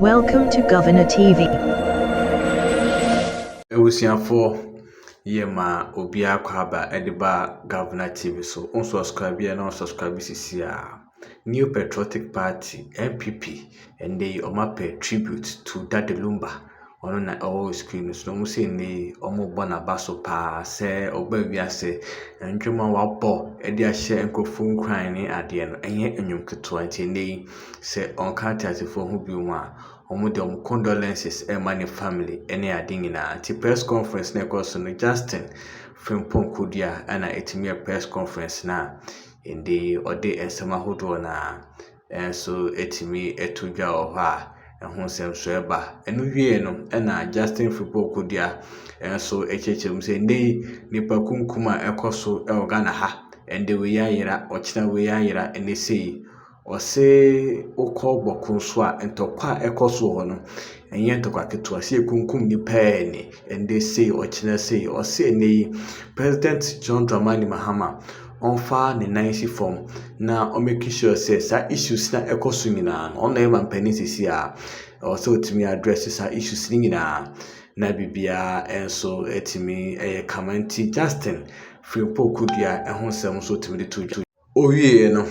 Welcome to Governor TV. Ebusiafo yema obi akwaba ediba Governor TV so on subscribe and on subscribe CCA New Patriotic Party NPP and they pay tribute to Daddy Lumba on na all screens no say ni omo bona baso pa se ogba wiase ndwuma wabo edi ahye enkofo nkran ni ade no enye enwum ketewa nti nei se on kantatefo ho bi mu a condolences money family any adding in a press conference na course no Justin Frimpong Kudia and a press conference na in the ode ensema hodo na so etimi etudwa oha ehun sem so eba enu wie no na Justin Frimpong Kudia so echechem say nipa kunkuma ekoso e Ghana ha ende we yayira ochina we yayira ene sei ose ukọ Boko so a ntọkwa ekoso ho no enye ntọkwa keto ase kunkum ni paani ende sei ochina sei ose nei President John Dramani Mahama onfa ne nansi form na o make sure say sa issues na ekoso nyina no na ema mpani sisi a ose otimi address sa issues ni nyina na bibia enso etimi kamanti Justin Frimpong Kudia ehonsem so otimi de to owie no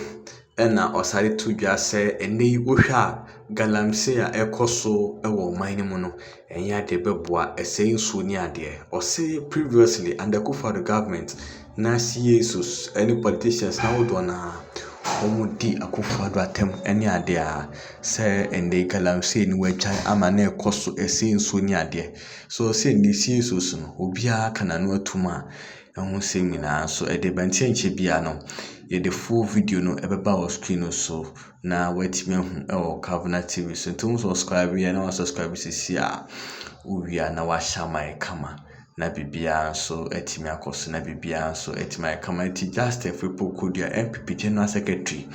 ena osare tudwa se eni wohwa galamse a ekoso ewo man mu no enya de beboa ese nsuo ni ade ose previously under Akufo-Addo government na CSOs any politicians na wodo na omudi Akufo-Addo atem eni ade a se ende galamse ni wetwan ama na ekoso ese nsuo ni ade so se ndi CSOs no obia kana no atuma ehun se nyina so ede bantie nche bia no the full video no ebeba on screen so na wetime hu Governor TV so ntum subscribe ya na subscribe sisi a uwia na wa shama kama na bibia so etime akoso na bibia so etime kama ti just Frimpong Kudia NPP General Secretary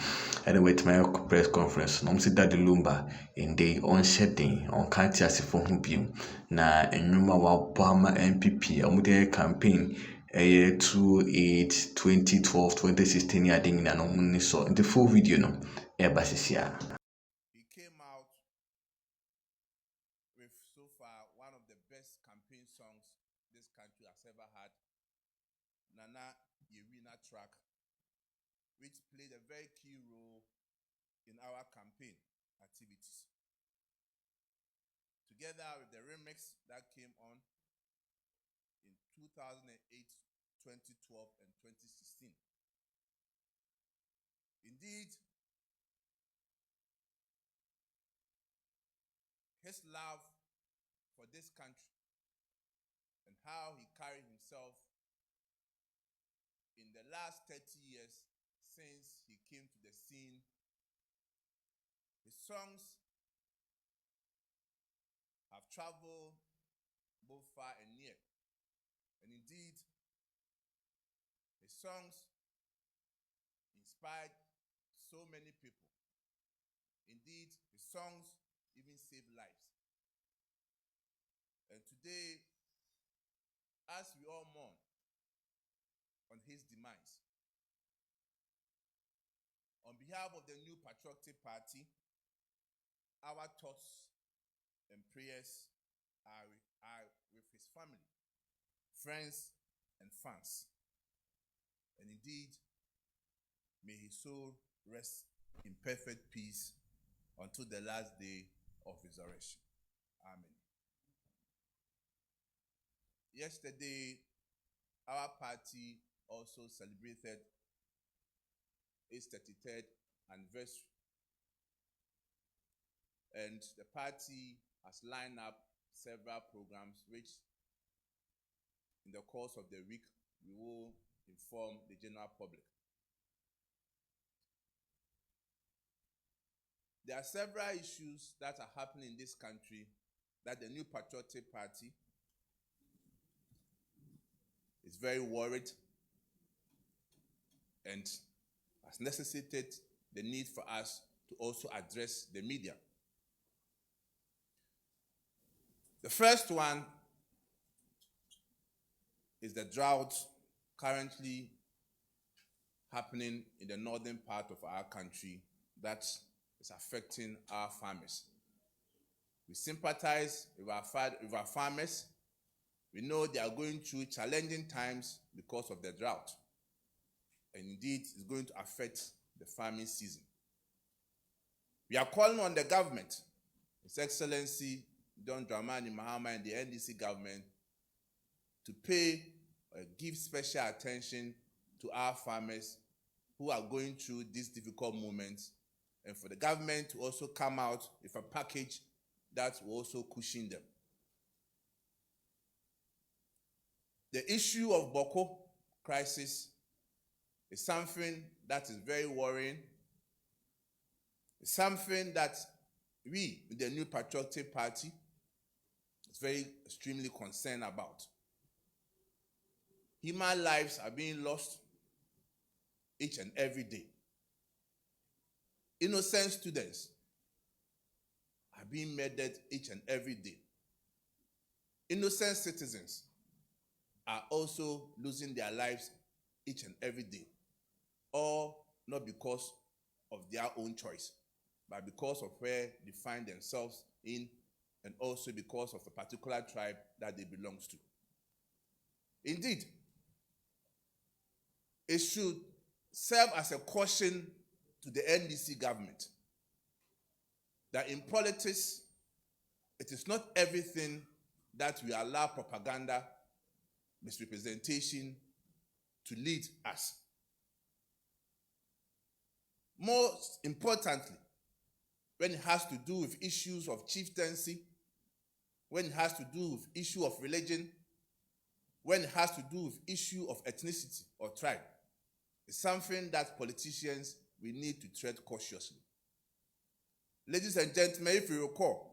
and wetime press conference no msi Daddy Lumba inde on shedding on kanti asifo hu biu na enwuma wa bama NPP amude campaign 2008, 2012, 2016 year ding na no munni so the full video no basisia. He came out with so far one of the best campaign songs this country has ever had, Nana Yerina track, which played a very key role in our campaign activities. Together with the remix that came on in 2008, 2012, and 2016. Indeed, his love for this country and how he carried himself in the last 30 years since he came to the scene, his songs have traveled both far and near. And indeed, his songs inspired so many people. Indeed, his songs even saved lives. And today, as we all mourn on his demise, on behalf of the New Patriotic Party, our thoughts and prayers are with his family, friends, and fans. And indeed, may his soul rest in perfect peace until the last day of resurrection. Amen. Yesterday, our party also celebrated its 33rd anniversary. And the party has lined up several programs which in the course of the week we will inform the general public. There are several issues that are happening in this country that the New Patriotic Party is very worried and has necessitated the need for us to also address the media. The first one is the drought currently happening in the northern part of our country that is affecting our farmers. We sympathize with our farmers. We know they are going through challenging times because of the drought. And indeed, it's going to affect the farming season. We are calling on the government, His Excellency John Dramani Mahama and the NDC government, to pay or give special attention to our farmers who are going through these difficult moments, and for the government to also come out with a package that will also cushion them. The issue of Boko crisis is something that is very worrying. It's something that we, in the New Patriotic Party, is very extremely concerned about. Human lives are being lost each and every day. Innocent students are being murdered each and every day. Innocent citizens are also losing their lives each and every day. All not because of their own choice, but because of where they find themselves in, and also because of a particular tribe that they belong to. Indeed, it should serve as a caution to the NDC government that in politics, it is not everything that we allow propaganda, misrepresentation to lead us. Most importantly, when it has to do with issues of chieftaincy, when it has to do with issue of religion, when it has to do with issue of ethnicity or tribe, it's something that politicians, we need to tread cautiously. Ladies and gentlemen, if you recall,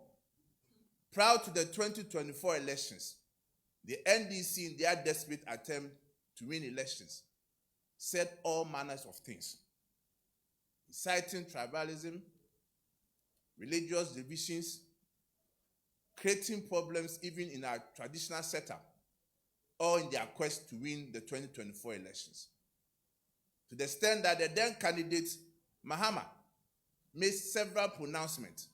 prior to the 2024 elections, the NDC, in their desperate attempt to win elections, said all manners of things, inciting tribalism, religious divisions, creating problems even in our traditional setup, all in their quest to win the 2024 elections. To the extent that the then candidate, Mahama, made several pronouncements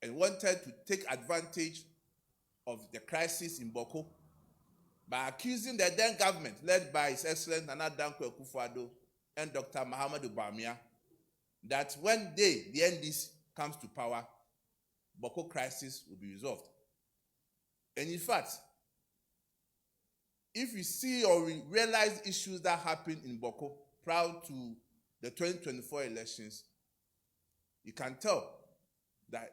and wanted to take advantage of the crisis in Boko by accusing the then government, led by His Excellency Nana Dankwa Akufo-Addo and Dr. Mahamudu Bawumia, that when the NDC comes to power, Boko crisis will be resolved. And in fact, if we see or we realize issues that happened in Boko prior to the 2024 elections, you can tell that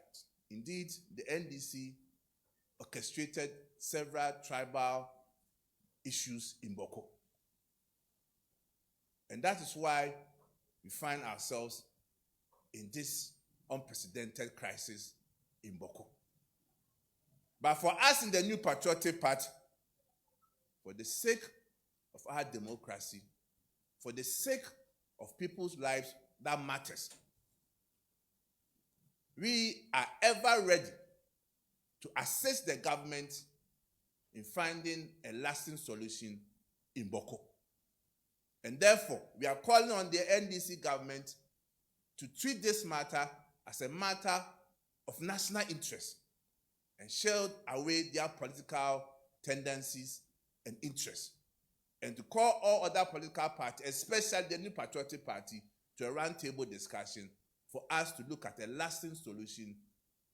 indeed the NDC orchestrated several tribal issues in Boko. And that is why we find ourselves in this unprecedented crisis in Boko. But for us in the New Patriotic Party, for the sake of our democracy, for the sake of people's lives that matters, we are ever ready to assist the government in finding a lasting solution in Boko. And therefore, we are calling on the NDC government to treat this matter as a matter of national interest and shield away their political tendencies and interests, and to call all other political parties, especially the New Patriotic Party, to a roundtable discussion for us to look at a lasting solution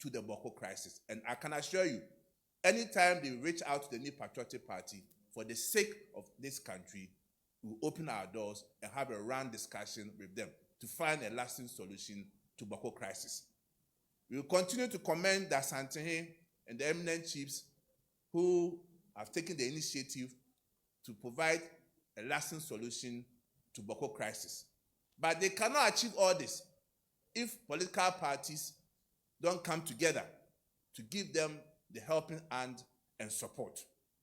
to the Boko crisis. And I can assure you, anytime they reach out to the New Patriotic Party, for the sake of this country, we will open our doors and have a round discussion with them to find a lasting solution to Boko crisis. We will continue to commend the Asantehene and the eminent chiefs who have taken the initiative to provide a lasting solution to Boko crisis. But they cannot achieve all this if political parties don't come together to give them the helping hand and support.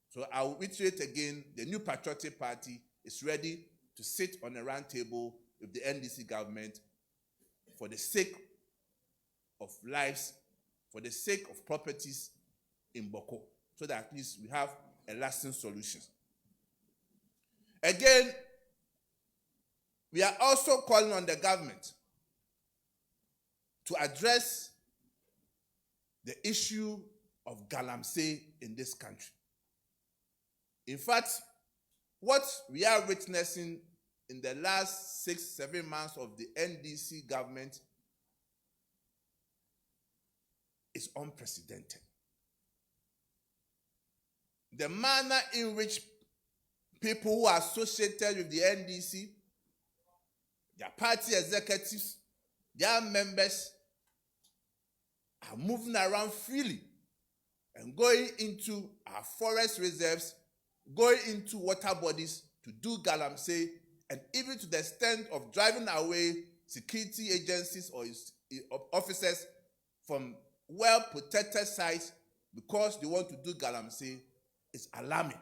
So I will reiterate again, the New Patriotic Party is ready to sit on a round table with the NDC government for the sake of lives, for the sake of properties in Boko, so that at least we have a lasting solution. Again, we are also calling on the government to address the issue of galamsey in this country. In fact, what we are witnessing in the last 6-7 months of the NDC government is unprecedented. The manner in which people who are associated with the NDC, their party executives, their members are moving around freely and going into our forest reserves, going into water bodies to do galamsey, and even to the extent of driving away security agencies or officers from well-protected sites because they want to do galamsey is alarming.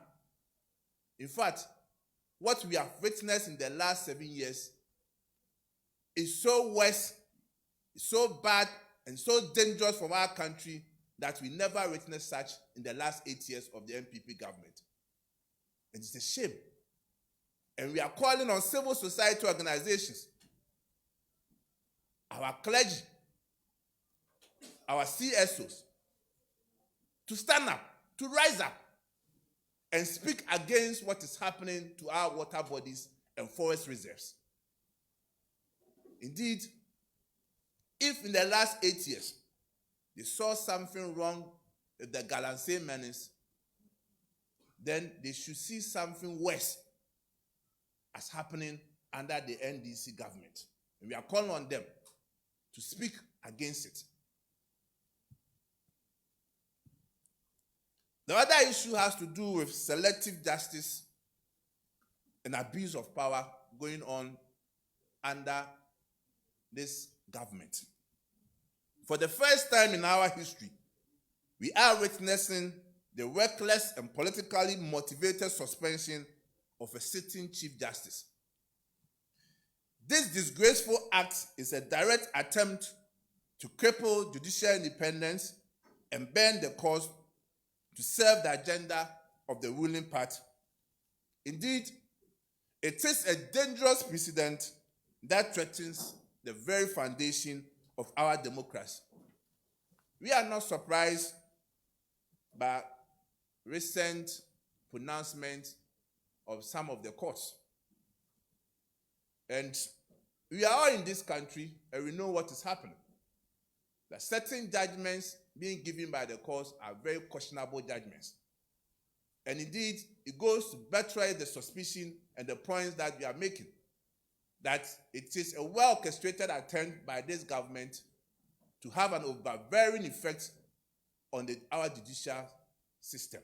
In fact, what we have witnessed in the last 7 years is so worse, so bad, and so dangerous for our country that we never witnessed such in the last 8 years of the NPP government. And it's a shame. And we are calling on civil society organizations, our clergy, our CSOs, to stand up, to rise up, and speak against what is happening to our water bodies and forest reserves. Indeed, if in the last 8 years they saw something wrong with the galamsey menace, then they should see something worse as happening under the NDC government. And we are calling on them to speak against it. The other issue has to do with selective justice and abuse of power going on under this government. For the first time in our history, we are witnessing the reckless and politically motivated suspension of a sitting Chief Justice. This disgraceful act is a direct attempt to cripple judicial independence and bend the course to serve the agenda of the ruling party. Indeed, it is a dangerous precedent that threatens the very foundation of our democracy. We are not surprised by recent pronouncements of some of the courts. And we are all in this country and we know what is happening. That certain judgments being given by the courts are very questionable judgments. And indeed, it goes to betray the suspicion and the points that we are making, that it is a well-orchestrated attempt by this government to have an overbearing effect on our judicial system.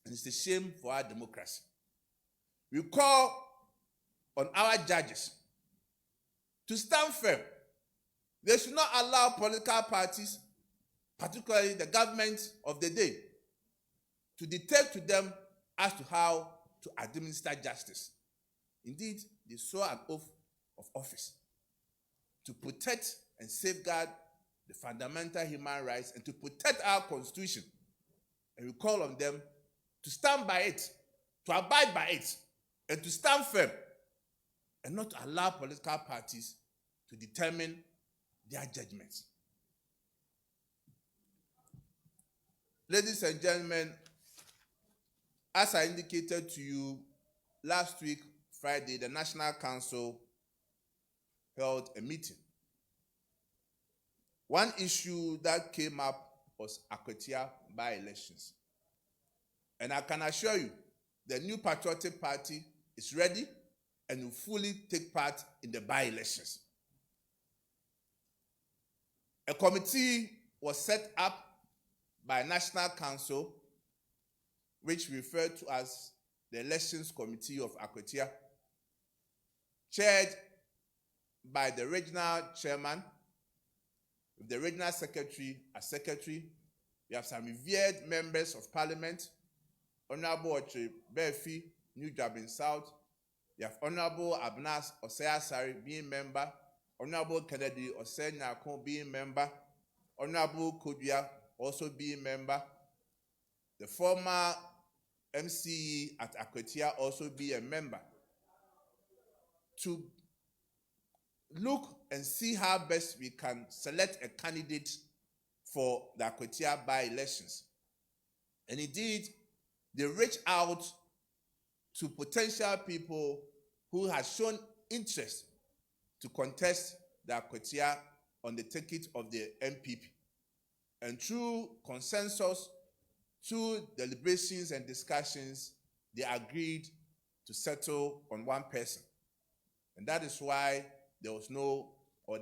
And it's a shame for our democracy. We call on our judges to stand firm. They should not allow political parties, particularly the government of the day, to dictate to them as to how to administer justice. Indeed, they swore an oath of office to protect and safeguard the fundamental human rights and to protect our constitution. And we call on them to stand by it, to abide by it, and to stand firm, and not to allow political parties to determine their judgments. Ladies and gentlemen, as I indicated to you last week, Friday, the National Council held a meeting. One issue that came up was Akwatia by-elections. And I can assure you, the New Patriotic Party is ready and will fully take part in the by-elections. A committee was set up by National Council, which we refer to as the Elections Committee of Akwatia, chaired by the regional chairman, with the regional secretary as secretary. We have some revered members of parliament, Honorable Oche Befi, New Jabin South. We have Honorable Abnas Osei being member, Honorable Kennedy Osei Nyako being member, Honorable Kodua also being member, the former MCE at Akwatia also be a member, to look and see how best we can select a candidate for the Akwatia by-elections. And indeed, they reached out to potential people who had shown interest to contest the Akwatia on the ticket of the NPP. And through consensus, through deliberations and discussions, they agreed to settle on one person. And that is why there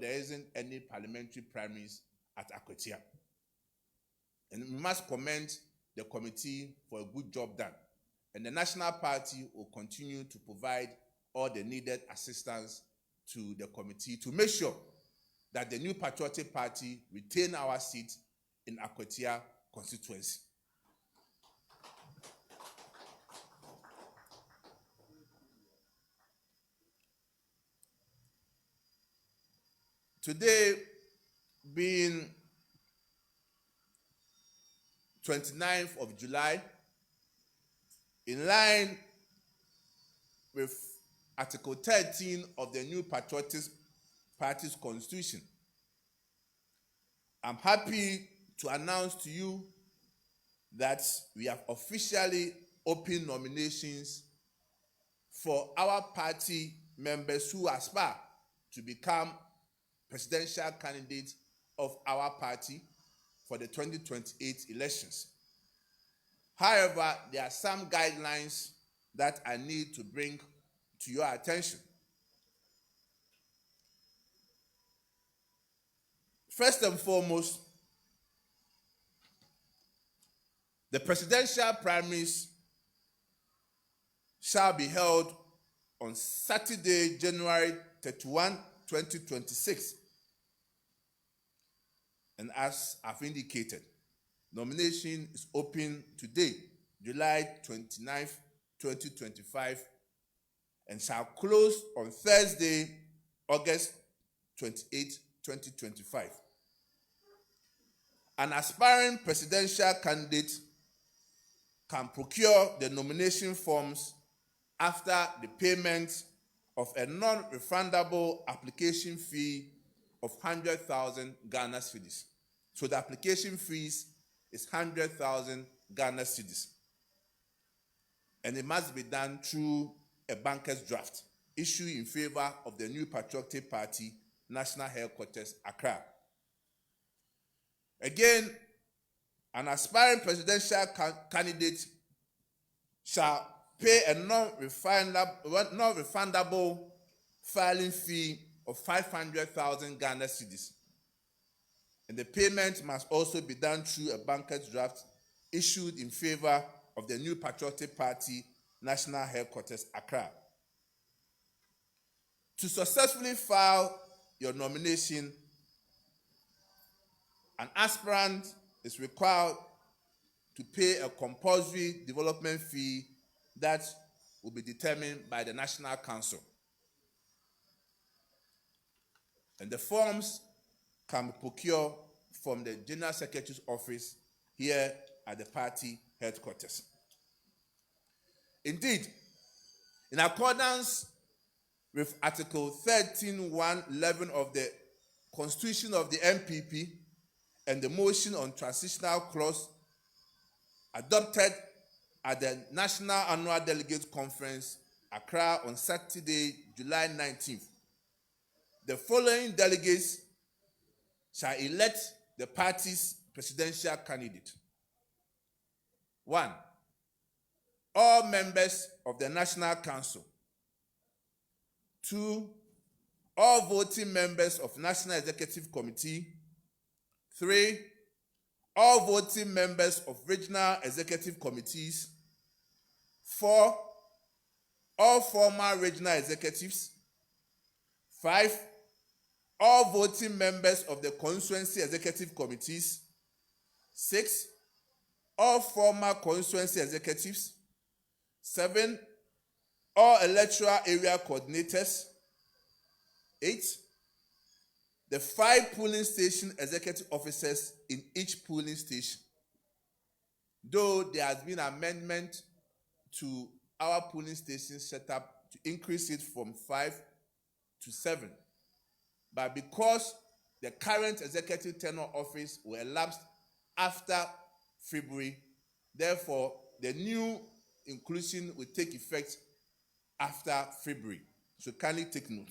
isn't any parliamentary primaries at Akwatia. And we must commend the committee for a good job done. And the National Party will continue to provide all the needed assistance to the committee to make sure that the New Patriotic Party retain our seat in Akwatia constituency. Today, being 29th of July, in line with Article 13 of the New Patriotic Party's Constitution, I'm happy to announce to you that we have officially opened nominations for our party members who aspire to become presidential candidates of our party for the 2028 elections. However, there are some guidelines that I need to bring to your attention. First and foremost, the presidential primaries shall be held on Saturday, January 31, 2026. And as I've indicated, nomination is open today, July 29th, 2025, and shall close on Thursday, August 28, 2025. An aspiring presidential candidate can procure the nomination forms after the payment of a non-refundable application fee of 100,000 Ghana cedis. So the application fees is 100,000 Ghana cedis. And it must be done through a banker's draft issued in favor of the New Patriotic Party, National Headquarters, Accra. Again, an aspiring presidential candidate shall pay a non-refundable filing fee of 500,000 Ghana cedis. And the payment must also be done through a banker's draft issued in favor of the New Patriotic Party, National Headquarters, Accra. To successfully file your nomination, an aspirant is required to pay a compulsory development fee that will be determined by the National Council. And the forms can be procured from the General Secretary's office here at the party headquarters. Indeed, in accordance with Article 13(1)(11) of the Constitution of the NPP and the motion on transitional clause adopted at the National Annual Delegate Conference, Accra, on Saturday, July 19th, the following delegates shall elect the party's presidential candidate. 1. All members of the National Council. 2. All voting members of National Executive Committee. 3. All voting members of Regional Executive Committees. 4. All former regional executives. 5. All voting members of the constituency executive committees. 6. All former constituency executives. 7. All electoral area coordinators. 8. The 5 polling station executive officers in each polling station. Though there has been amendment to our polling station setup to increase it from 5 to 7. But because the current executive tenure office will elapse after February. Therefore, the new inclusion will take effect after February. So kindly take note.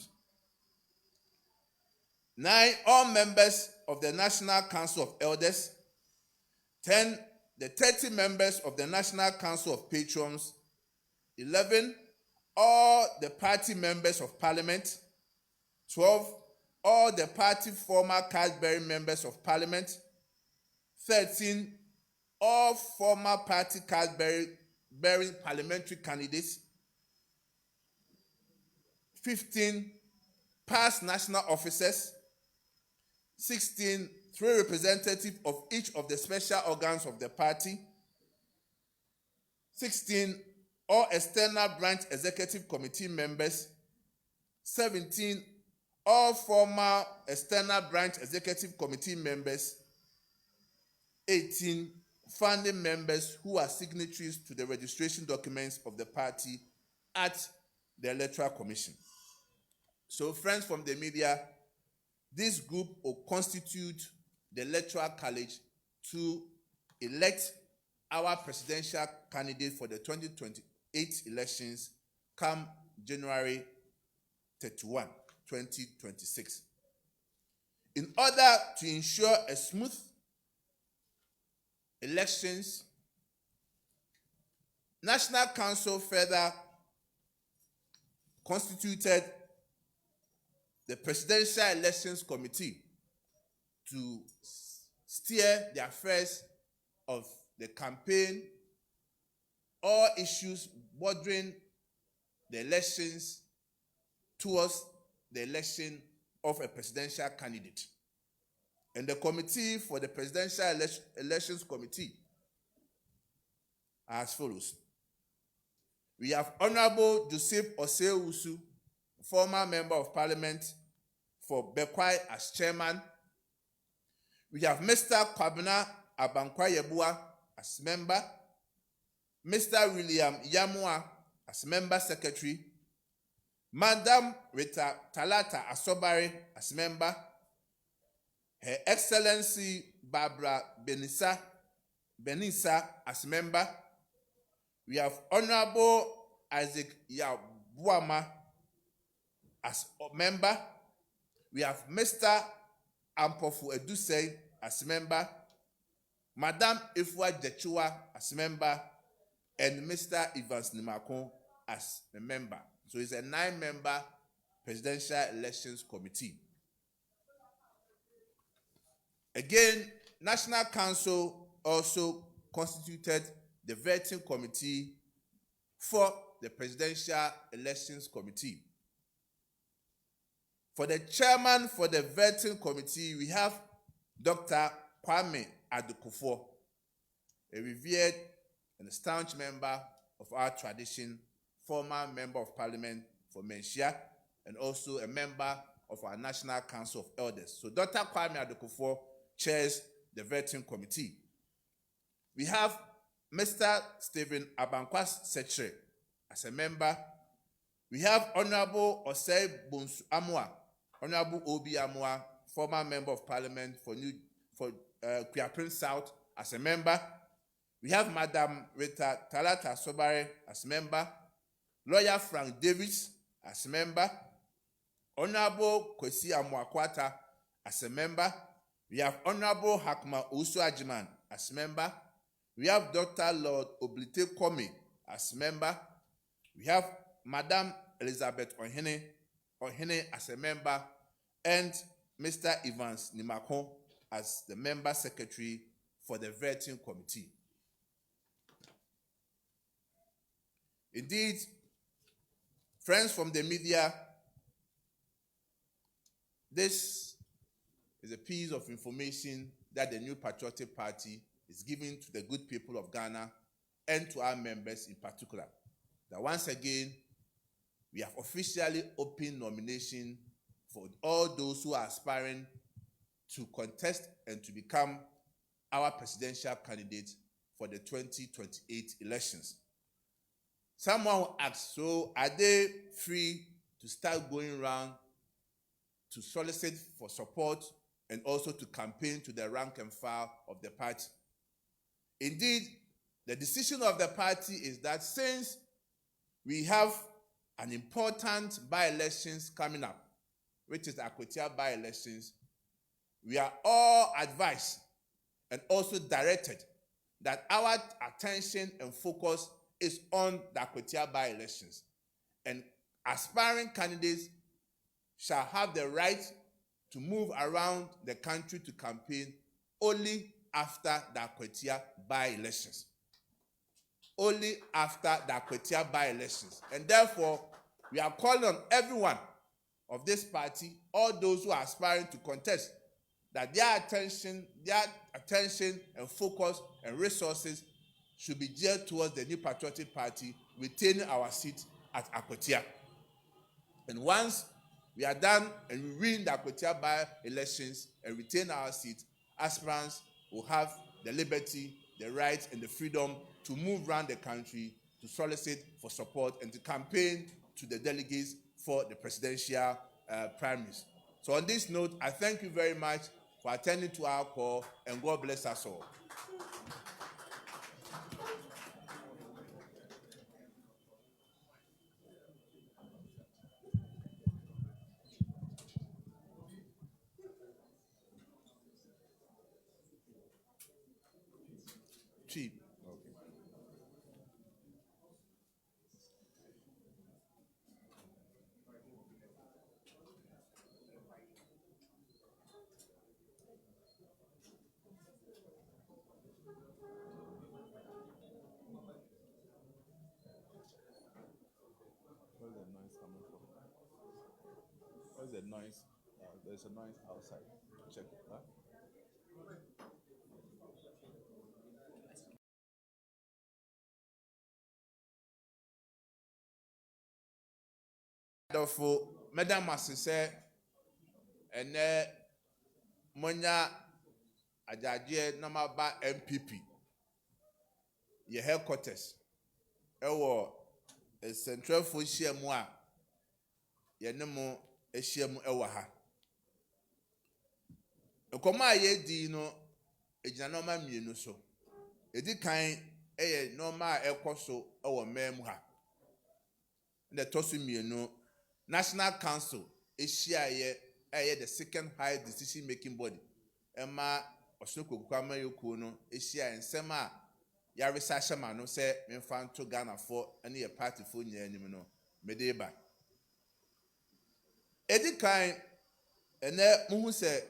9, all members of the National Council of Elders. 10, the 30 members of the National Council of Patrons. 11, all the party members of parliament. 12, all the party former card-bearing members of parliament. 13, all former party card-bearing parliamentary candidates. 15, past national officers. 16, 3 representatives of each of the special organs of the party. 16, all external branch executive committee members. 17, all former external branch executive committee members. 18, founding members who are signatories to the registration documents of the party at the Electoral Commission. So, friends from the media, this group will constitute the Electoral College to elect our presidential candidate for the 2028 elections come January 31, 2026. In order to ensure a smooth elections, National Council further constituted the Presidential Elections Committee to steer the affairs of the campaign, all issues bordering the elections towards the election of a presidential candidate. And the committee for the Presidential Elections Committee are as follows. We have Honorable Joseph Osei-Wusu, former Member of Parliament for Bekwai as chairman. We have Mr. Kwabena Abankwah-Yeboah as member. Mr. William Yamua as member secretary. Madam Rita Talata Asobare as member. Her Excellency Barbara Benisa as member. We have Honorable Isaac Yabuama as member. We have Mr. Ampofu Edusei as member. Madam Ifwa Jechua as member. And Mr. Evans Nimakon as a member. So it's a 9-member Presidential Elections Committee. Again, National Council also constituted the vetting committee for the Presidential Elections Committee. For the chairman for the vetting committee, we have Dr. Kwame Adukufo, a revered and a staunch member of our tradition, former member of parliament for Menchia, and also a member of our National Council of Elders. So Dr. Kwame Adukufo chairs the vetting committee. We have Mr. Stephen Abankwah-Sechere as a member. We have Honorable Osei Bonsu Amua, Honorable Obi Amua, former member of parliament for Kuapin South as a member. We have Madam Rita Talata Asobare as member. Lawyer Frank Davis as member. Honorable Kwesi Amuakwata as a member. We have Honorable Hakma Usu-Ajiman as member. We have Dr. Lord Oblite Kwame as member. We have Madam Elizabeth Ohene as a member, and Mr. Evans Nimakon as the member secretary for the vetting committee. Indeed, friends from the media, this is a piece of information that the New Patriotic Party is giving to the good people of Ghana and to our members in particular. That once again, we have officially opened nomination for all those who are aspiring to contest and to become our presidential candidate for the 2028 elections. Someone will ask, so are they free to start going around to solicit for support and also to campaign to the rank and file of the party. Indeed, the decision of the party is that since we have an important by-elections coming up, which is the Akwatia by-elections, we are all advised and also directed that our attention and focus is on the Akwatia by-elections. And aspiring candidates shall have the right to move around the country to campaign only after the Akwatia by-elections. Only after the Akwatia by-elections. And therefore, we are calling on everyone of this party, all those who are aspiring to contest, that their attention and focus and resources should be geared towards the New Patriotic Party, retaining our seat at Akwatia. And once we are done and we win the Akwatia by-elections and retain our seat, aspirants will have the liberty, the right, and the freedom to move around the country to solicit for support and to campaign to the delegates for the presidential primaries. So on this note, I thank you very much for attending to our call, and God bless us all. Chief. Where's the noise coming from? Where's the noise? There's a noise outside. Check it. Huh? Therefore, Madam Massise, and Monya Ajaje Namaba NPP, your headquarters, a central for Shiamwa, Yanamo, a Shiam Ewaha. A Koma ye dino, a Janoma Munuso, a decline, a normal Ecoso, our Memha. The Tosu National Council is the second highest decision-making body. Emma Osoko Kwame Yokono is and Sema Yarisa Shamano say Menfanto Ghana for any party for Yanimino Medeba. Edi kind and Muhu say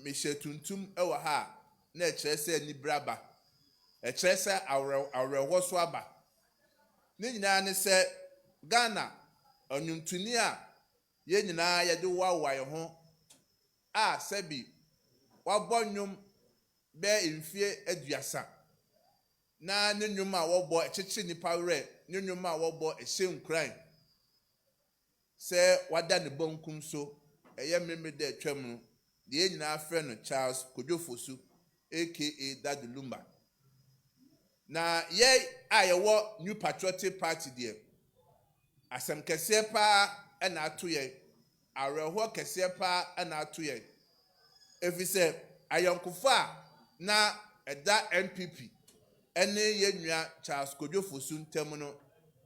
Michel Tuntum Ewaha, ne Chese Nibraba, a Chese our Waswaba. Nina say Ghana Onyuntunia Yenina Yadu Wawayo Sebi Wabonyum be infie aduasa na ne nnwuma a wɔbɔ ɛkyekye nipa werɛ ne nnwuma a wɔbɔ ɛhyɛ nkran sɛ wada ne bonkum so ɛyɛ mmemme da atwam no deɛ nyinaa frɛ no Charles Kodwofosu aka Daddy Lumba na yɛ a yɛwɔ New Patriotic Party deɛ asɛm kɛseɛ paa ɛna ato yɛ awerɛhoɔ kɛseɛ paa ɛna ato yɛ ɛfiri sɛ ayɔnkofo a na ɛda NPP ɛne yɛnua Charles Kodwofosu ntam no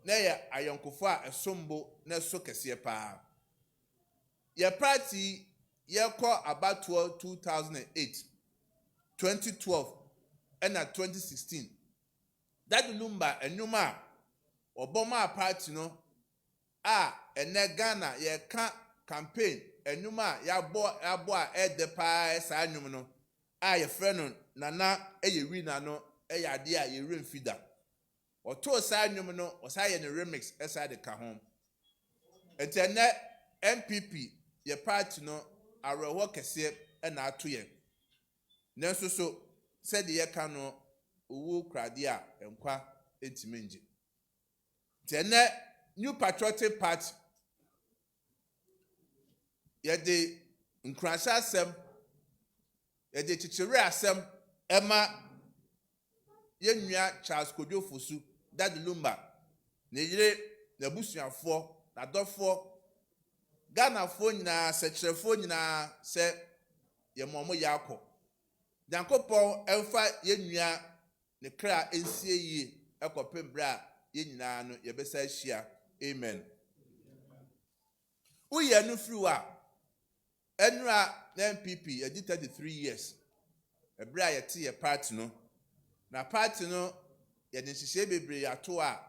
na yɛ ayɔnkofo a ɛsombo na ɛso kɛseɛ paa yɛ party yɛkɔ abatoɔ 2008 2012 ɛna 2016 Daddy Lumba ɛnwom a ɔbɔma party no a ɛnɛ Ghana yɛka campaign ɛnwom a yɛabɔ a ɛde paa saa nnwom no a yɛfrɛ no nana ɛyɛ wina no ɛyɛ adeɛ a yɛwura mfida ɔtoo saa nnwom no ɔsaa yɛ ne remix ɛsaa de ka ho ɛnti ɛnɛ NPP yɛ party no awerɛhoɔ kɛseɛ ɛna ato yɛn nanso so sɛdeɛ yɛka no owu kradeɛ a nkwa ntimi ngye nti ɛnɛ New Patriotic Party yɛde nkranhyɛ asɛm yɛde kyekyere asɛm ɛma yɛnua Charles Kodwofosu Daddy Lumba ne yere n'abusuafoɔ n'adɔfoɔ Ghanafoɔ nyinaa sɛkyerɛfoɔ nyinaa sɛ ye momo yako Nyankopɔn ɛmfa yenua ne kra ensie yie ekɔpem bra ye nyinaa no ye besa ahia amen Uye no firi wa enra na NPP ye 33 years ebra ye te ye party no na party no ye de hyehyɛ bebree ato a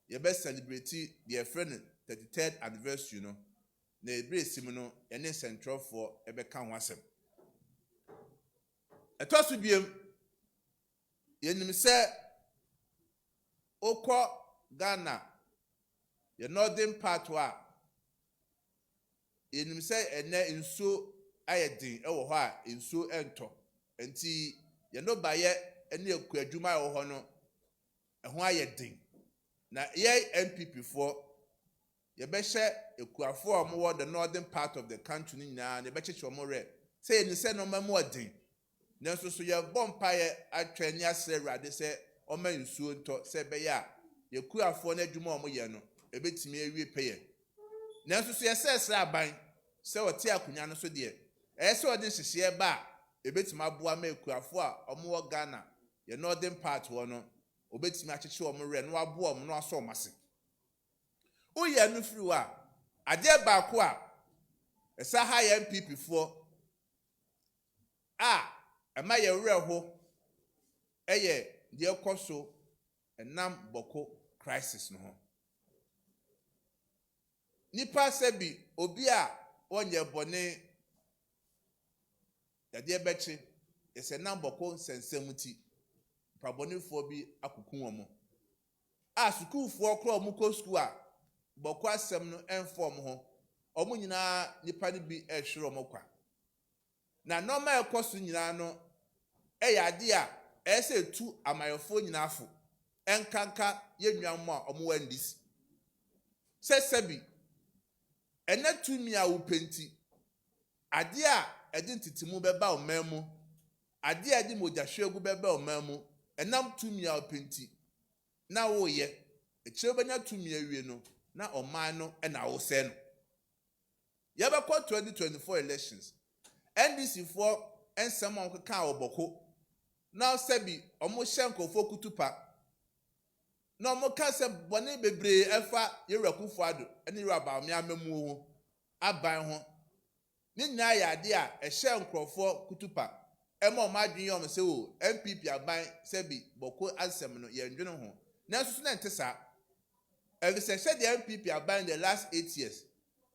ye be celebrate the friend 33rd anniversary no na ebre sim no ye ne central for ebe ka ho asem etoso biem ye nim se okɔ Ghana ye northern part wa ye nim se ene nsuo ayedin ewo hɔ a nsuo ento enti ye no ba ye ene akuadwuma ewo hɔ no ɛho ayedin na ye NPP for ye be hye ekuafo a mo the northern part of the country nyinaa ne be kyeche omo re say ni se no mamu odin nanso so ye bompa ye atwa ni asre awurade se ɔma nsuo ntɔ se be ya ye kuafo na adwuma omo ye no ebetimi awie peye nanso so ye se aban se wote akonya no so de se ode hyehye ba ebetimi aboa ma ekuafo a omo wɔ Ghana ye northern part wɔ no obetimi akyeche omo re no aboa omo no aso omase uye no firi wa ade baako a esa ha ye NPP fo ema ye reho eye de ekoso enam Boko crisis no ho nipa sebi obi a onye bone de beche ese nam Boko sensemuti pabonefo bi akukun omo school fo kro omo ko school a Boko asem no inform ho omo nyina nipa ni bi ehwere omo kwa na normal ekoso nyina no ade a ese tu amayofo nyina afo enkanka yenwam a omo wandisi sebi ene tumi a wopenti ade a ede ntitimu beba omamu ade a ede modahwegu beba omamu enam tumi a wopenti na wo ye ekire banya tumi awie no na oman no na wo se no ye be 2024 elections NDC for ensem onkeka oboko na sebi omo hyenkofo kutupa na omo ka se bone bebre efa yerakufo ado ene yeraba me amamu ho aban ho ni nyina ya ade a ehye nkrofo kutupa ema omo adwen yom se o NPP aban sebi Boko ansem no ye ndwene ho na so na ntesa evi se hye the NPP aban the last 8 years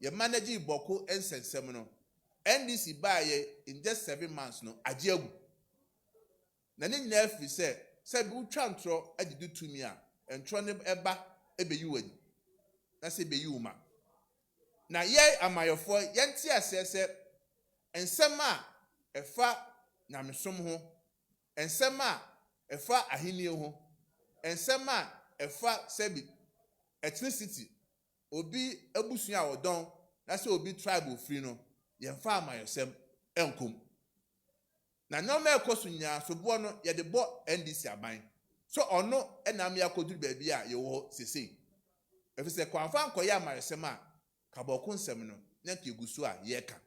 ye manage Boko ensensem no NDC baye in just 7 months no agiagu na ni nyina afi se bi utwa ntro agidu tumi a ntro ne eba ebeyi wani na se beyi uma na ye amayofo yenti asese ensem a efa nyamesom ho ensem a efa ahenie ho ensem a efa sebi ethnicity obi abusua odon na se obi tribe free no yemfa amayosem enkom na nyoma ekoso nya sobo no ye de bo NDC aban so ono enam yakoduru ba bia ye wo sesei efise kwanfa nkoye amayosem a kaboko nsem no na kegusu a ye ka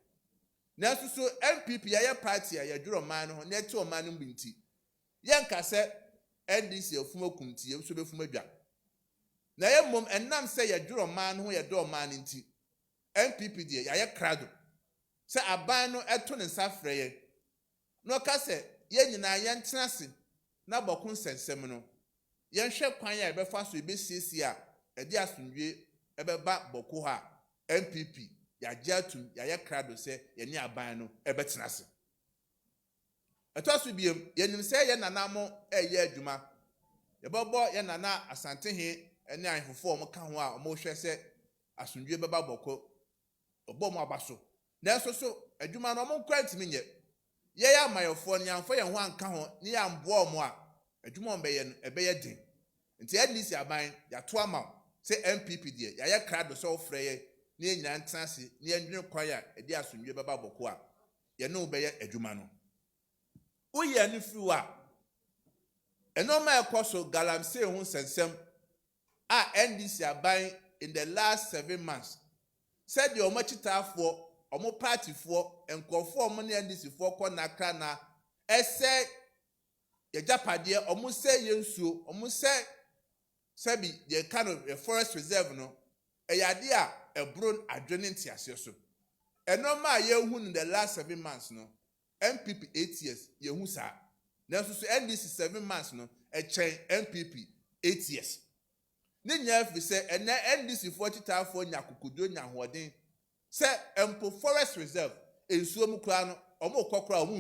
na susu NPP ye party a ye dwuro man no na ti o man no binti ye nka se NDC afuma kumti ye so befuma dwa na ye mom enam se ye dwuro man no ye do man nti NPP die ye krado se aban no eto ne nsafre ye no ka se ye nyina ye ntenase na Boko nsensem no ye hwe kwan ya ebefa so ebesiesi a edi asundwe ebeba Boko ha NPP ya jatum ya ye krado se ye ni aban no ebetenase etoso biem ye nim se ye nanamo eye adwuma ye bobo ye nana asantehe ene ahefofo omo ka ho a omo hwe se asundwe beba Boko obo mo abaso na so adwuma no omo kwantimi nye ye ya mayofo ni amfo ye ho anka ho ni ya mbo omo a adwuma ombeye no ebeye din nti NDC aban ya to ama se NPP die ya ye krado so ofre ye ni nyina ntanse ni endwene kwan a edi asundwe beba Boko a ye no obeye adwuma no uye ni fiwa enoma ekoso galamse ho sensem a NDC aban in the last 7 months said the omachitafo omo party for enkofo omo ne NDC for kɔ nakra na ɛsɛ yɛgyapade omo sɛ yensuo omo sɛ sabi ye kind of a forest reserve no ɛyade a ɛbron adwene ntiase so ɛnoma yehu in the last 7 months no NPP 8 years yehu saa nanso so NDC 7 months no ɛkyɛn NPP 8 years ne nya fi sɛ ɛnɛ NDC for titafo nya kokodo nya hoɔden sɛ empo forest reserve ensuo mu kura no ɔmo kokora ɔmo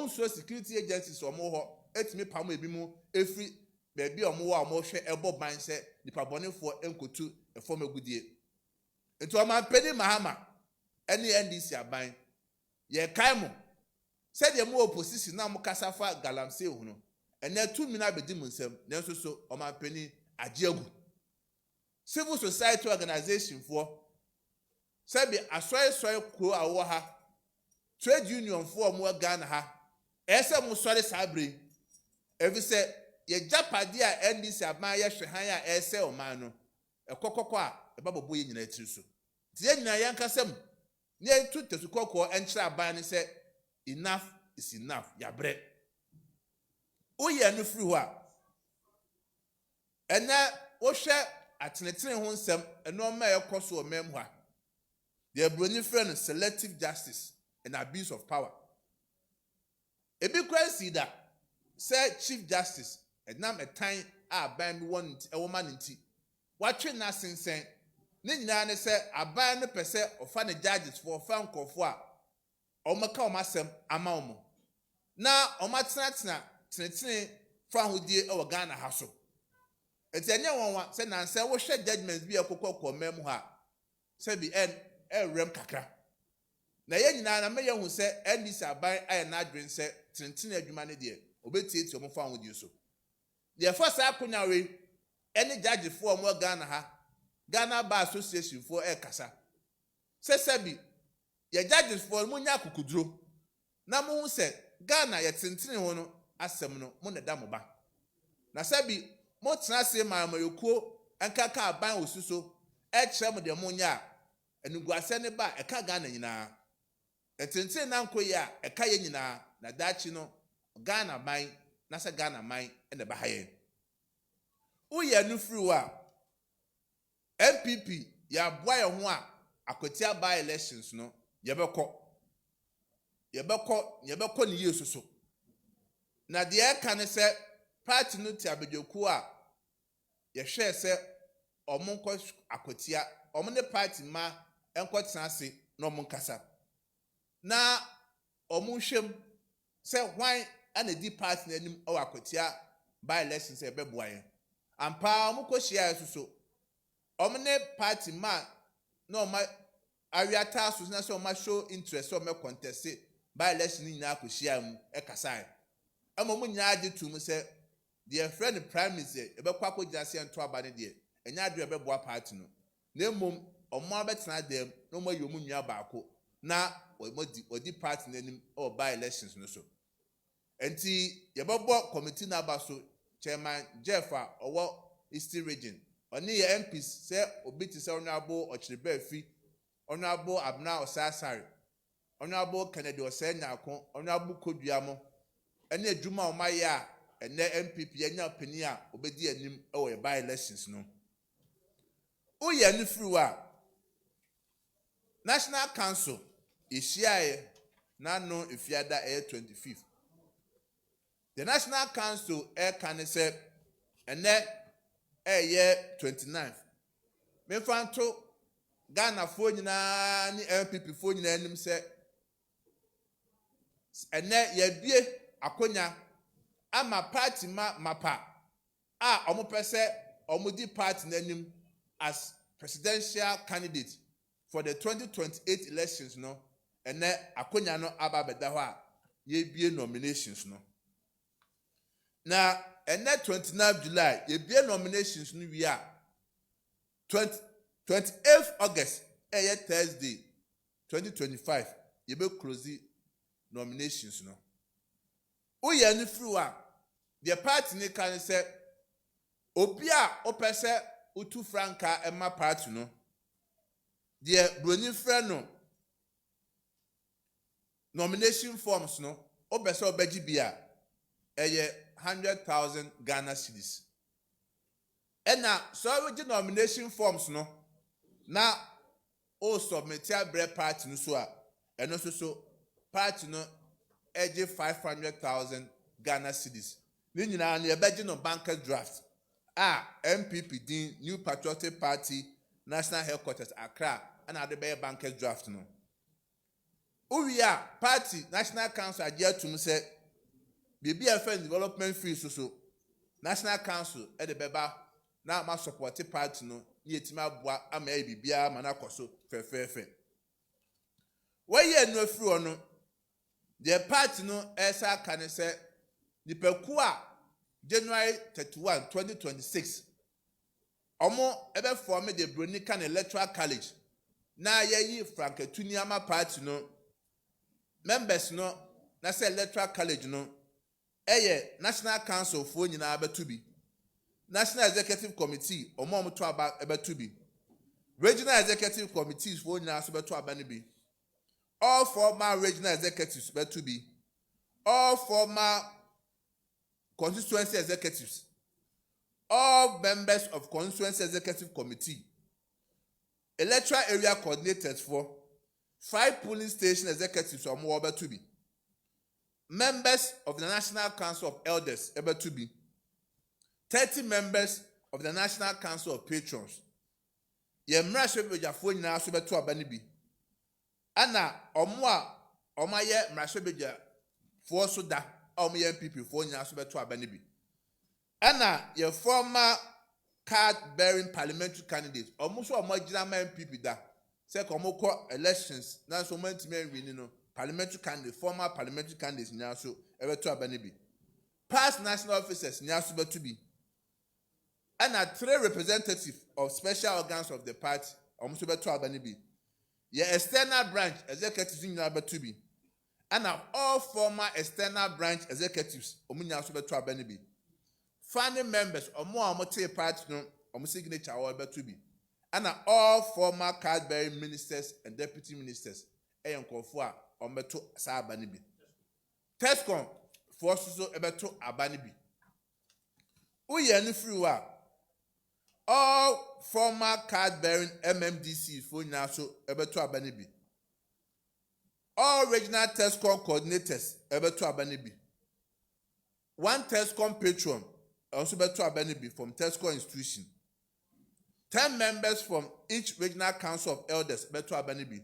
nsuro security agencies ɔmo hɔ etimi pam ebi mu efri beebi ɔmo wɔ ɔmo hwɛ ɛbɔ ban sɛ nipa bɔnefoɔ enkotu ɛfɔm agudie nti ɔman pedi mahama ɛne NDC aban yɛ kae mo sɛ deɛ mo opposition na mo kasa fa galamsey hu no ɛnɛ tu mina bedi mo nsɛm nanso so ɔman peni agye agu civil society organization for sɛbi asɔre kuro a wɔ ha trade union for mo Ghana ha ɛsɛ mo sɔre sabre efi sɛ ye japade a NDC aban yɛ hwe han a ɛsɛ ɔman no ɛkɔkɔkɔ a ɛba bɔbɔ yɛ nyina tiri so tie nyina yɛn kasɛm ne tu tesukɔkɔ ɛnkyerɛ aban ne sɛ enough is enough yabrɛ woyɛ no firi hɔ a ɛnɛ wohwɛ atenetene ho nsɛm ɛnɔma ɛkɔ so ɔmam hɔ a the brony friend selective justice and abuse of power ebi kura si da sɛ chief justice ɛnam ɛtan a aban bi wɔ ɛwɔ ma ne nti watwe na sensɛn ne nyinaa ne sɛ aban no pɛ sɛ ɔfa ne judges for ɔfa nkɔfo a ɔmo ka ɔmo asɛm ama ɔmo na ɔmo tenetene fa ahodie ɛwɔ Ghana ha so eti ɛnyɛ wɔn wa sɛ nansa wɔhwɛ judgments bi ɛkɔkɔ kɔmɛm hɔ a sɛ bi ɛrem kakra na yɛn nyinaa na mɛyɛ hu sɛ NDC aban ayɛ n'adwene sɛ tenetene adwuma ne deɛ obetietie ɔmo fa ahodie so deɛ fa saa akonya we ɛne judge for ɔmo Ghana ha Ghana Bar Association for ɛkasa sɛ sɛbi yɛ judges for mo nya akukuduro na mo hu sɛ Ghana yɛ tenetene ho no asɛm no mo na da mo ba na sɛbi mo tena se maamayɔkuo ɛnkaka aban osu so ɛkyerɛ mo deɛ mo nya enuguase ne ba ɛka Ghana nyinaa ɛtenten na nko yi a ɛka yɛ nyinaa na daakyi no Ghana ban na sɛ Ghana man ɛna ba ha yɛn woyɛ no firi a NPP yɛaboa yɛn ho a akotia by elections no yɛbɛkɔ ne yie so na deɛ ɛka ne sɛ party no ti abedwokuo a yɛhwɛ sɛ ɔmo nkɔ akotia ɔmo ne party ma ɛnkɔ tena ase na ɔmo nkasa na ɔmo hwɛm sɛ hwan ana di party n'anim ɛwɔ akotia by elections ɛbɛboa yɛn ampa ɔmo kɔ hyia so ɔmo ne party ma na ɔmo awiata so na sɛ ɔmo show interest ɔmo contest by election nyinaa kɔ hyia mu ɛkasa ɛma ɔmo nyinaa de tu mu sɛ deɛ friend primaries ɛbɛkɔ akɔgyina se nto aba ne deɛ ɛnya ade ɛbɛboa party no na mmom ɔmo abɛtena dɛm na ɔmo ayi ɔmo nua baako na wɔdi party n'anim ɛwɔ by elections no so enti yɛbɛbɔ committee n'aba so chairman Jeff a ɔwɔ Eastern region ɔne yɛ MPs sɛ obi te sɛ ɔnabo ɔkyereba afi ɔnabo abna ɔsaasare ɔnabo Kennedy ɔsɛnyako ɔnabo koduamo ɛne adwuma ɔmayɛ a ɛnɛ NPP yɛnya panyin a obedi anim ɛwɔ by elections no woyɛ no firi a National Council ehyiae na no efiada 25th the National Council ɛka ne sɛ ɛnɛ ɛyɛ 29th mefanto Ghana fo nyinaa ne NPP fo nyinaa anim sɛ ɛnɛ yɛbie akonya ama party mapa a ɔmo pɛ sɛ ɔmo di party n'anim as presidential candidate for the 2028 elections no ɛnɛ akonya no aba bɛda hɔ a yɛbie nominations no na ɛnɛ 29 July yɛbie nominations no wie a 28th August ɛyɛ Thursday 2025 yɛbɛ close nominations no woyɛ no firi a deɛ party ne ka ne sɛ obi a opɛ sɛ utu franka ɛma party no deɛ broni frɛ no nomination forms no obese obeji bia eye 100,000 Ghana cedis. Ena so we nomination forms no na o submit a bread party no so a eno so party no eje 500,000 Ghana cedis. Ni nyina na ebeji no bankers draft NPP din New Patriotic Party National Headquarters Accra and ade be bankers draft no. Uwia party National Council agye atum se bibi afa development fees so National Council e de beba na ma support party no ni etima aboa ama e bibia ma na koso fefefe. Waye no afiri ono the party no esa kan se nipaku a January 31, 2026 omo ebe form the Bronican Electoral College na yeyi Frank Etuniama party no members no na say Electoral College no National Council for nyina abetubi, National Executive Committee omo to aba abetubi, Regional Executive Committees for nyina so beto aba ne bi, all former regional executives betubi, all former constituency executives, all members of constituency executive committee, electoral area coordinators for 5 polling station executives or more betubi, members of the National Council of Elders Ebetubi, 30 members of the National Council of Patrons. Ye mrashebejafo nyina so beto abani bi. Ana omo a omaye mrashebeja fo so da omo ye NPP fo nyina so beto abani bi. Ana ye former card bearing parliamentary candidates omo so omo gina ma NPP da. Say omo ko elections na so mantime win no. Parliamentary candidates, former parliamentary candidates nyina so ebeto abani bi. Past national officers nyina so beto bi. And 3 representatives of special organs of the party omuso beto abani bi. Ye external branch executives nyina beto bi. And all former external branch executives omunya so beto abani bi. Founding members omo te party no omo signature all beto bi. And all former card bearing ministers and deputy ministers eyenkofo a omo beto sa abani bi. Tescom for so ebeto abani bi. Uye ni free wa all former card-bearing MMDC for Naso Ebeto Abanibi. All regional Tescom coordinators Ebeto Abanibi. 1 Tescom patron also Ebeto Abanibi from Tescom institution. 10 members from each regional council of elders Ebeto Abanibi.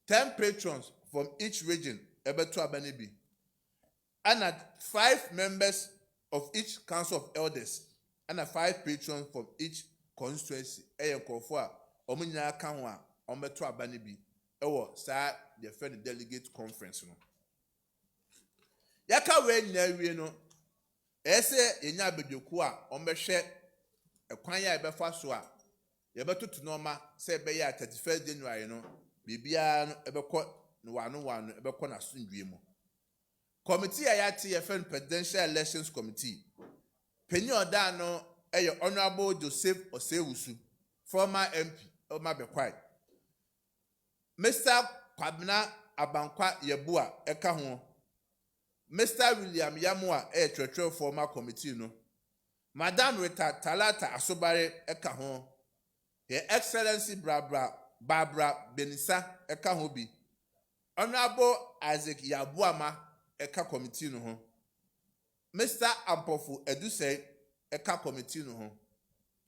10 patrons from each region Ebeto Abanibi. And 5 members of each council of elders. And 5 patrons from each constituency eyenkofo a omo nyina ka ho a omo beto abani bi ewo sa the friend delegate conference no yaka we nyina wie no ese yenya abedwoku a omo behwe ekwan ya ebefa so a ye betoto normal se be ya 31st January no bibia no ebekọ no wano ebekọ na sundwe mu. Committee a yate ye friend presidential elections committee Penny Odano Honorable Joseph Osewusu, former MP Oma Bekwai. Mr. Kwabena Abankwa Yebua eka ho. Mr. William Yamua Treasurer former committee no. Madam Rita Talata Asobare eka ho. Her Excellency Barbara Benisa eka ho bi. Honorable Isaac Yabuama eka committee no ho. Mr. Ampofu Eduse eka committee no ho.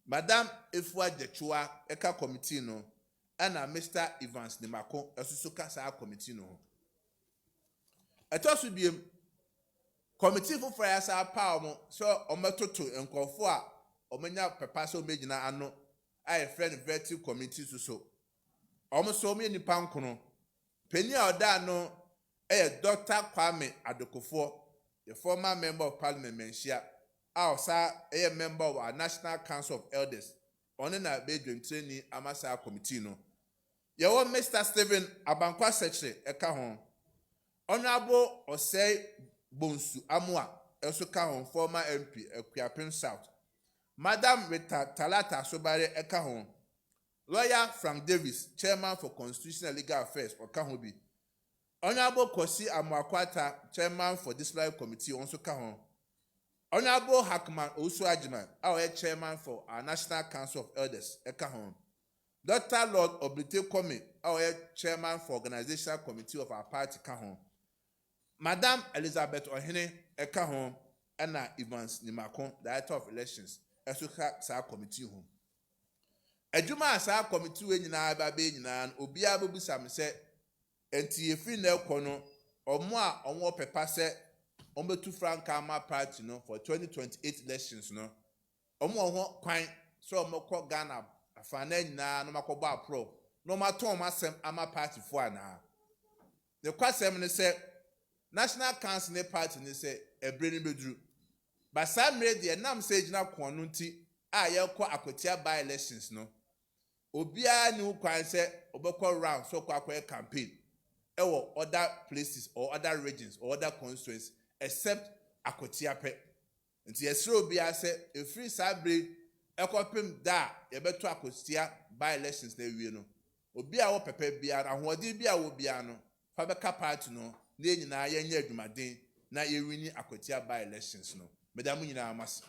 Madam Efua Jechua eka committee no. And Mr. Evans Nimako esusuka sa committee no ho. Eto so biem committee for fire sa pa omo so ometoto enkofo a omenya pepa so megina ano ai friend vetting committee so omo so me nipa nkono peni a oda no Dr. Kwame Adokofo, the former member of parliament mentia sa member of our National Council of Elders on na bedroom training amasa committee no. Ye wo Mr. Stephen Abankwa Secretary eka ho. Honorable Osei Bonsu Amua also ka ho former MP Ekuapem South. Madam Rita Talata Sobare eka ho. Lawyer Frank Davis, chairman for Constitutional Legal Affairs eka ho bi. Honorable Kosi Amwakwata, chairman for disciplinary committee, also come. Honorable Hakman Osu Ajiman, our chairman for our National Council of Elders, Ekahon. Dr. Lord Oblite Kwame, our chairman for organizational committee of our party, Kahon. Madam Elizabeth Ohene, Ekahon, Anna Evans Nimakon, Director of Elections, Esuka Sa Committee home. Ejuma Sa Committee we nyina ba be nyina obi abubusa me se enti efi na ekono omo a onwo pepa se ombetu franka ama party no for 2028 elections no omo ho kwan so omo kọ Ghana afana nyina no makọbọ apro no maton masem ama party fo ana the kwasem ne se National Council ne party ne se ebre ne beduru but some media nam se gina ko no nti a ye kọ akotia by elections no obia ni kwan se obekọ round so kọ akọ campaign ewo other places or other regions or other constituencies except akotia pe nti yesre obia se efiri sabre ekopem da yebeto akotia by elections na wie no obia wo pepe bia ahode bia wo bia no fa beka party no na nyina ye nya adwumaden na ye wini akotia by elections no medamu nyina amase.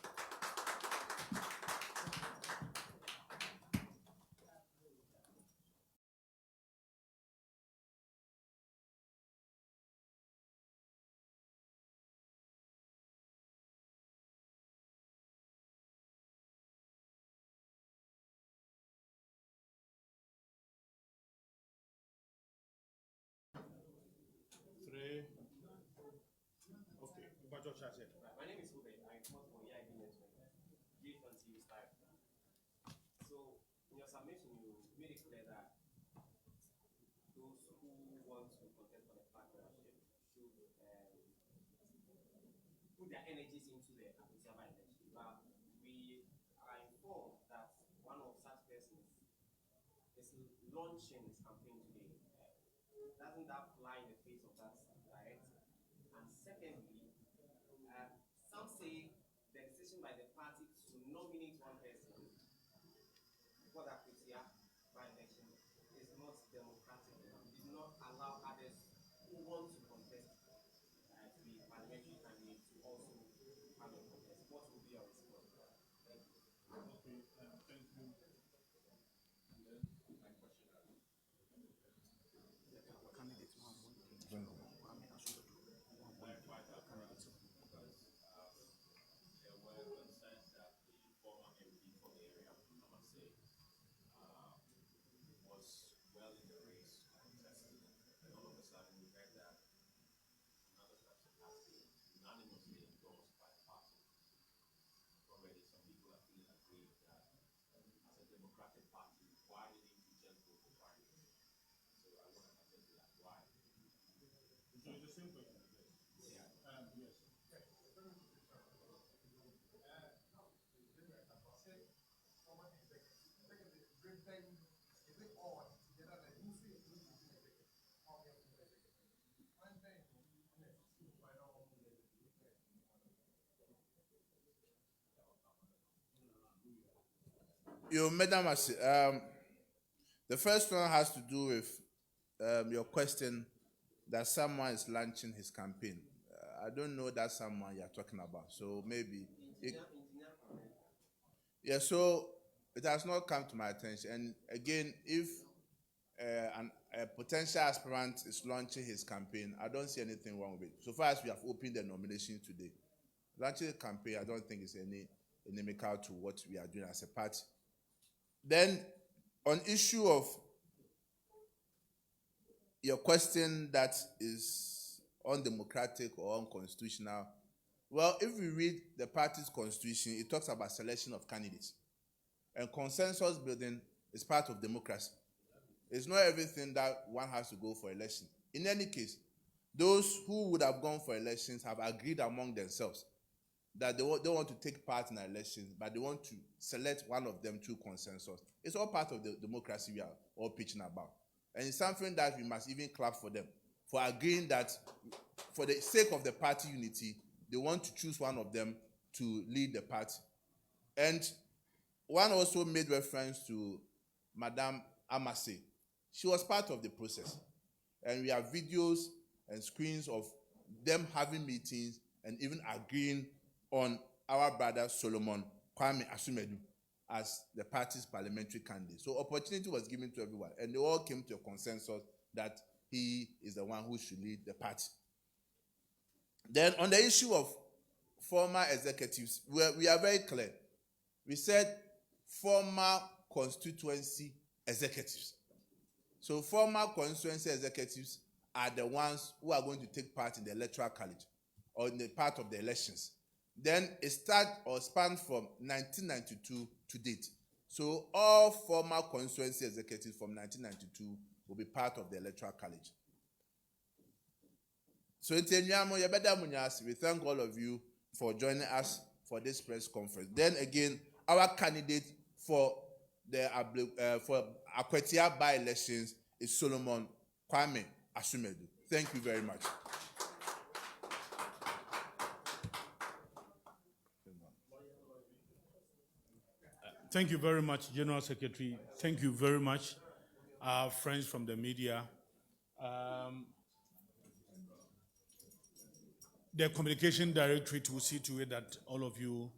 My name is Ube. I come from EIB Network. Give until you start. So, in your submission, you made it clear that those who want to contest for the flag ownership should put their energies into the Akutiaba election. But we are informed that one of such persons is launching his campaign today. Doesn't that fly in the face of that direct? And secondly, some say the decision by the party to nominate one person for the Akutia by election is not democratic enough. It did not allow others who want to contest to be parliamentary candidates to also come and contest. What will be your response? Thank you. Okay, thank you. And then my question. Clarify that for us because there were concerns that the former MP for the area, I must say, was well in the race to contest. And all of a sudden we heard that another person has been unanimously endorsed by the party. Already some people are feeling aggrieved that as a democratic party, why didn't you just go for primaries? So I want to attend to that. Why? So it's the same question, I guess. Yeah. Yes. You madam the first one has to do with your question that someone is launching his campaign. I don't know that someone you're talking about. So maybe yeah, so it has not come to my attention. And again, if a potential aspirant is launching his campaign, I don't see anything wrong with it. So far as we have opened the nomination today, launching the campaign, I don't think it's any inimical to what we are doing as a party. Then, on issue of your question that is undemocratic or unconstitutional, well, if we read the party's constitution, it talks about selection of candidates. And consensus building is part of democracy. It's not everything that one has to go for election. In any case, those who would have gone for elections have agreed among themselves that they don't want to take part in elections, but they want to select one of them through consensus. It's all part of the democracy we are all pitching about. And it's something that we must even clap for them, for agreeing that for the sake of the party unity, they want to choose one of them to lead the party. And one also made reference to Madame Amase. She was part of the process. And we have videos and screens of them having meetings and even agreeing on our brother Solomon Kwame Asumedu as the party's parliamentary candidate. So opportunity was given to everyone, and they all came to a consensus that he is the one who should lead the party. Then on the issue of former executives, we are very clear. We said former constituency executives. So former constituency executives are the ones who are going to take part in the electoral college or in the part of the elections. Then it spans from 1992 to date. So all former constituency executives from 1992 will be part of the electoral college. So we thank all of you for joining us for this press conference. Then again, our candidate for the for Akwatia by-elections is Solomon Kwame Asumedu. Thank you very much. Thank you very much, General Secretary. Thank you very much, our friends from the media. The Communication Directorate will see to it that all of you